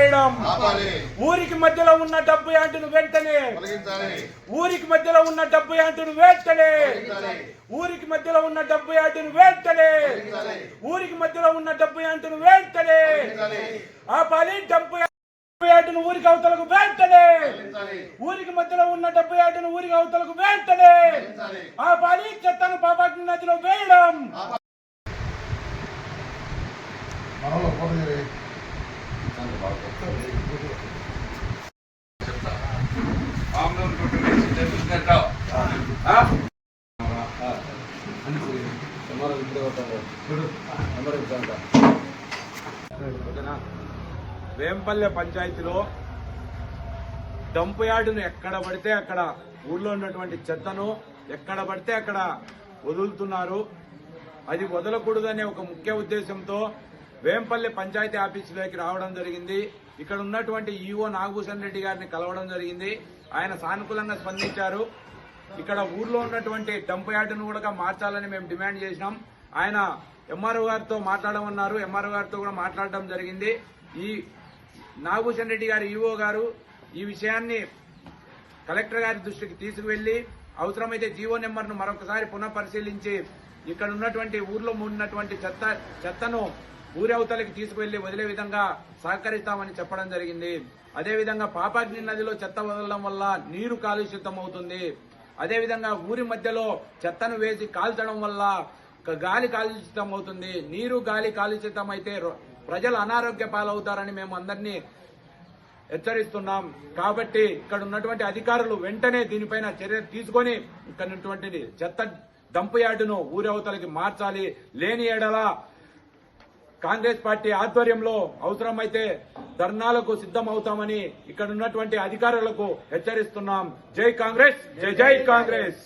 వేయడం, ఊరికి మధ్యలో ఉన్న డబ్బు యాంటును వెంటనే, ఊరికి మధ్యలో ఉన్న డబ్బు యాంటును వెంటనే, ఊరికి మధ్యలో ఉన్న డబ్బు యాంటును వెంటనే, ఊరికి మధ్యలో ఉన్న డబ్బు యాంటును వెంటనే ఆపాలి. డబ్బు యార్డును ఊరికి అవతలకు వెంటనే, ఊరికి మధ్యలో ఉన్న డబ్బు యార్డును ఊరికి అవతలకు వెంటనే ఆపాలి. చెత్తను పాపాగ్ని నదిలో వేయడం. వేంపల్లె పంచాయతీలో డంప్ యార్డును ఎక్కడ పడితే అక్కడ, ఊళ్ళో ఉన్నటువంటి చెత్తను ఎక్కడ పడితే అక్కడ వదులుతున్నారు. అది వదలకూడదనే ఒక ముఖ్య ఉద్దేశంతో వేంపల్లె పంచాయతీ ఆఫీసులోకి రావడం జరిగింది. ఇక్కడ ఉన్నటువంటి ఈఓ నాగభూషణ్ రెడ్డి గారిని కలవడం జరిగింది. ఆయన సానుకూలంగా స్పందించారు. ఇక్కడ ఊర్లో ఉన్నటువంటి డంప్ యార్డును కూడా మార్చాలని మేము డిమాండ్ చేసినాం. ఆయన ఎంఆర్ఓ గారితో మాట్లాడమన్నారు. ఎంఆర్ఓ గారితో కూడా మాట్లాడడం జరిగింది. ఈ నాగభూషణ్ రెడ్డి గారు ఈఓ గారు ఈ విషయాన్ని కలెక్టర్ గారి దృష్టికి తీసుకువెళ్లి అవసరమైతే జీవో నెంబర్ను మరొకసారి పునఃపరిశీలించి ఇక్కడ ఉన్నటువంటి ఊర్లో ఉన్నటువంటి చెత్తను ఊరి అవతలకి తీసుకువెళ్లి వదిలే విధంగా సహకరిస్తామని చెప్పడం జరిగింది. అదేవిధంగా పాపాగ్ని నదిలో చెత్త వదలడం వల్ల నీరు కాలుష్యం అవుతుంది. అదేవిధంగా ఊరి మధ్యలో చెత్తను వేసి కాల్చడం వల్ల గాలి కాలుష్యం అవుతుంది. నీరు గాలి కాలుష్యం అయితే ప్రజలు అనారోగ్య పాలవుతారని మేము అందరినీ హెచ్చరిస్తున్నాం. కాబట్టి ఇక్కడ ఉన్నటువంటి అధికారులు వెంటనే దీనిపైన చర్య తీసుకొని ఇక్కడ ఉన్నటువంటి చెత్త డంప్ యార్డును ఊరి అవతలకి మార్చాలి. లేని ఎడల కాంగ్రెస్ పార్టీ ఆధ్వర్యంలో అవసరమైతే ధర్నాలకు సిద్ధమవుతామని ఇక్కడ ఉన్నటువంటి అధికారులకు హెచ్చరిస్తున్నాం. జై కాంగ్రెస్, జై జై కాంగ్రెస్.